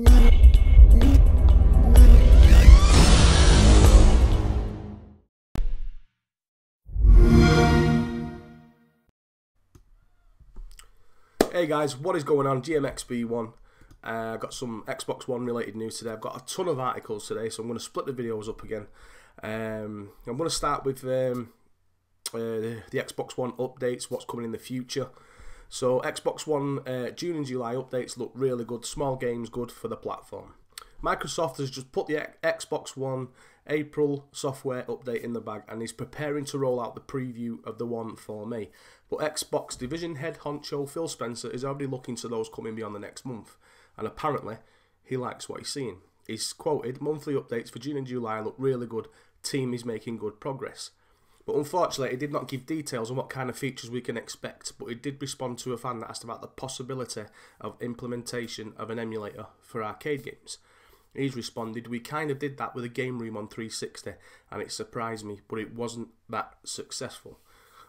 Hey guys, what is going on? GMXB1. Got some Xbox One related news today. I've got a ton of articles today, so I'm going to split the videos up again. I'm going to start with the Xbox One updates, what's coming in the future. So Xbox One June and July updates look really good. Small games good for the platform. Microsoft has just put the Xbox One April software update in the bag and is preparing to roll out the preview of the one for May. But Xbox division head honcho Phil Spencer is already looking to those coming beyond the next month, and apparently he likes what he's seeing. He's quoted, "Monthly updates for June and July look really good, team is making good progress." But unfortunately, he did not give details on what kind of features we can expect, but he did respond to a fan that asked about the possibility of implementation of an emulator for arcade games. He's responded, "We kind of did that with a game room on 360 and it surprised me, but it wasn't that successful."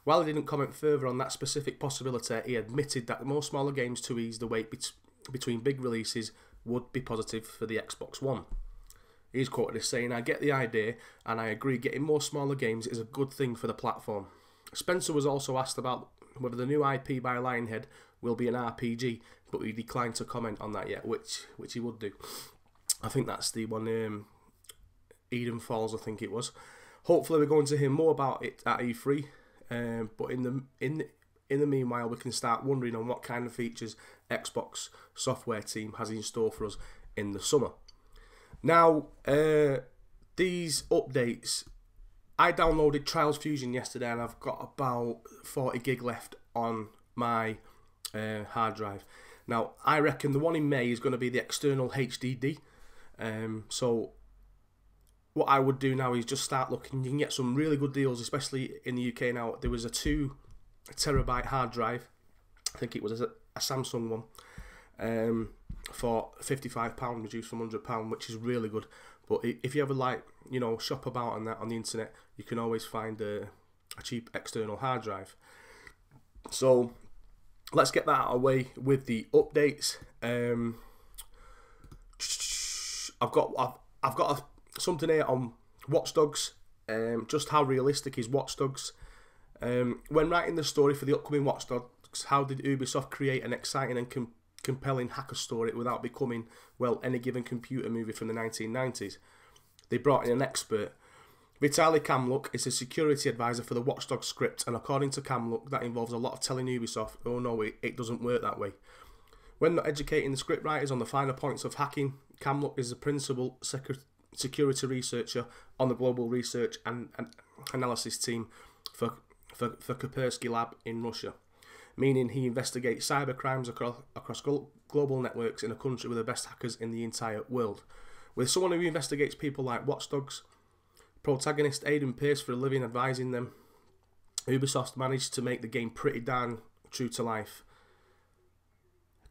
While he didn't comment further on that specific possibility, he admitted that more smaller games to ease the wait between big releases would be positive for the Xbox One. He's quoted as saying, "I get the idea and I agree getting more smaller games is a good thing for the platform." Spencer was also asked about whether the new IP by Lionhead will be an RPG, but he declined to comment on that yet, which he would do. I think that's the one, Eden Falls, I think it was. Hopefully we're going to hear more about it at E3, but in the meanwhile we can start wondering on what kind of features Xbox software team has in store for us in the summer. Now, these updates, I downloaded Trials Fusion yesterday and I've got about 40 gig left on my hard drive. Now, I reckon the one in May is going to be the external HDD. So what I would do now is just start looking. You can get some really good deals, especially in the UK now. There was a 2 terabyte hard drive, I think it was a Samsung one, for £55, reduced from £100, which is really good. But if you ever like, shop about on that on the internet, you can always find a cheap external hard drive. So let's get that out of the way with the updates. I've got something here on WatchDogs. Just how realistic is WatchDogs? When writing the story for the upcoming WatchDogs, how did Ubisoft create an exciting and compelling hacker story without becoming, well, any given computer movie from the 1990s? They brought in an expert. Vitaly Kamluk is a security advisor for the WatchDogs script, and according to Kamluk, that involves a lot of telling Ubisoft, "Oh no, it doesn't work that way." When not educating the scriptwriters on the finer points of hacking, Kamluk is a principal security researcher on the global research and analysis team for Kaspersky Lab in Russia, meaning he investigates cybercrimes across global networks in a country with the best hackers in the entire world. With someone who investigates people like WatchDogs, protagonist Aidan Pierce for a living advising them, Ubisoft managed to make the game pretty darn true to life.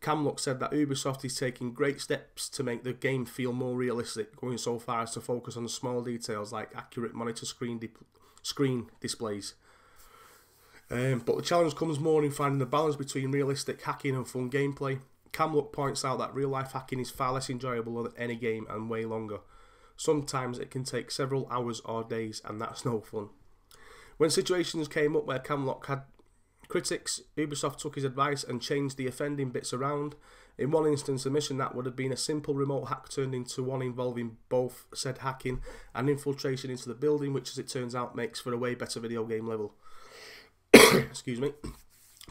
Kamluk said that Ubisoft is taking great steps to make the game feel more realistic, going so far as to focus on the small details like accurate monitor screen displays. But the challenge comes more in finding the balance between realistic hacking and fun gameplay. Kamluk points out that real-life hacking is far less enjoyable than any game and way longer. Sometimes it can take several hours or days, and that's no fun. When situations came up where Kamluk had critics, Ubisoft took his advice and changed the offending bits around. In one instance, a mission that would have been a simple remote hack turned into one involving both said hacking and infiltration into the building, which as it turns out makes for a way better video game level. Excuse me.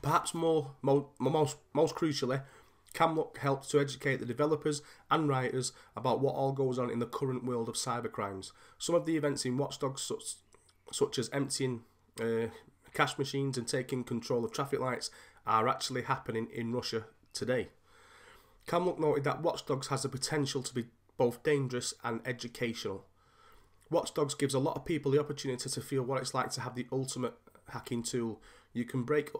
Perhaps most crucially, Kamluk helped to educate the developers and writers about what all goes on in the current world of cybercrimes. Some of the events in WatchDogs, such as emptying cash machines and taking control of traffic lights, are actually happening in Russia today. Kamluk noted that WatchDogs has the potential to be both dangerous and educational. WatchDogs gives a lot of people the opportunity to feel what it's like to have the ultimate hacking tool. You can break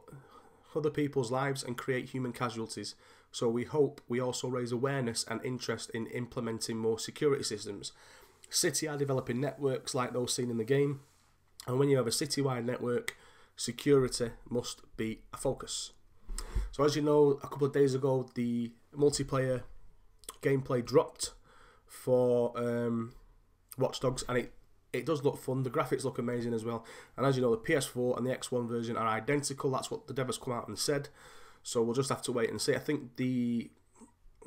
other people's lives and create human casualties. So we hope we also raise awareness and interest in implementing more security systems. City are developing networks like those seen in the game, and when you have a citywide network, security must be a focus. So as you know, a couple of days ago, the multiplayer gameplay dropped for WatchDogs, and it does look fun. The graphics look amazing as well. And as you know, the PS4 and the X1 version are identical. That's what the dev has come out and said. So we'll just have to wait and see. I think the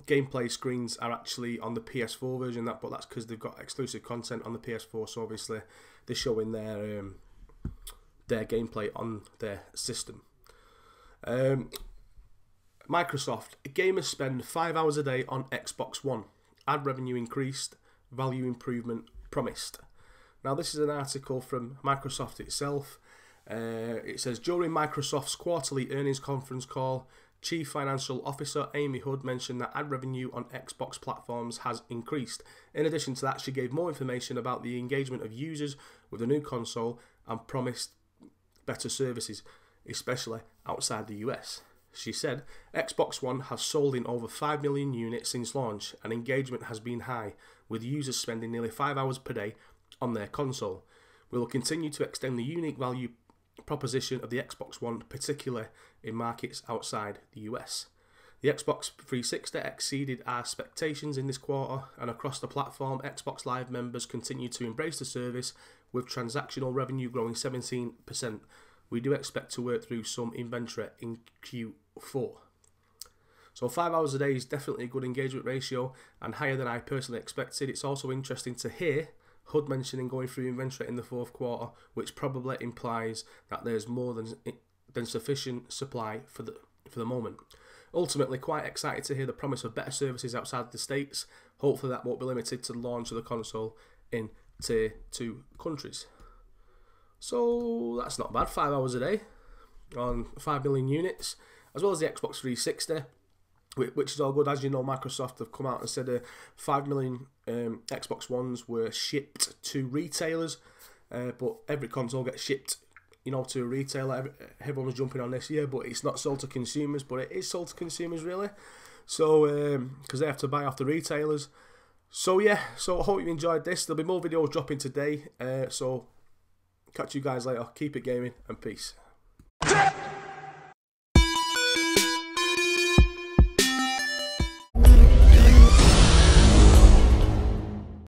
gameplay screens are actually on the PS4 version, but that's because they've got exclusive content on the PS4. So obviously they're showing their gameplay on their system. Microsoft, gamers spend 5 hours a day on Xbox One. Ad revenue increased, value improvement promised. Now this is an article from Microsoft itself. It says, during Microsoft's quarterly earnings conference call, Chief Financial Officer Amy Hood mentioned that ad revenue on Xbox platforms has increased. In addition to that, she gave more information about the engagement of users with the new console and promised better services, especially outside the US. She said, Xbox One has sold in over 5 million units since launch, and engagement has been high, with users spending nearly 5 hours per day on their console. We will continue to extend the unique value proposition of the Xbox One, particularly in markets outside the US. The Xbox 360 exceeded our expectations in this quarter, and across the platform, Xbox Live members continue to embrace the service, with transactional revenue growing 17%. We do expect to work through some inventory in Q4. So 5 hours a day is definitely a good engagement ratio and higher than I personally expected. It's also interesting to hear Hood mentioning going through inventory in the fourth quarter, which probably implies that there's more than sufficient supply for the moment. Ultimately, quite excited to hear the promise of better services outside the States. Hopefully that won't be limited to the launch of the console in Tier 2 countries. So that's not bad, 5 hours a day on 5 million units, as well as the Xbox 360, which is all good. As you know, Microsoft have come out and said 5 million Xbox Ones were shipped to retailers, but every console gets shipped, to a retailer. Everyone's jumping on this year, but it's not sold to consumers, but it is sold to consumers really. So because they have to buy off the retailers. So yeah, so I hope you enjoyed this. There'll be more videos dropping today. So catch you guys later. Keep it gaming and peace.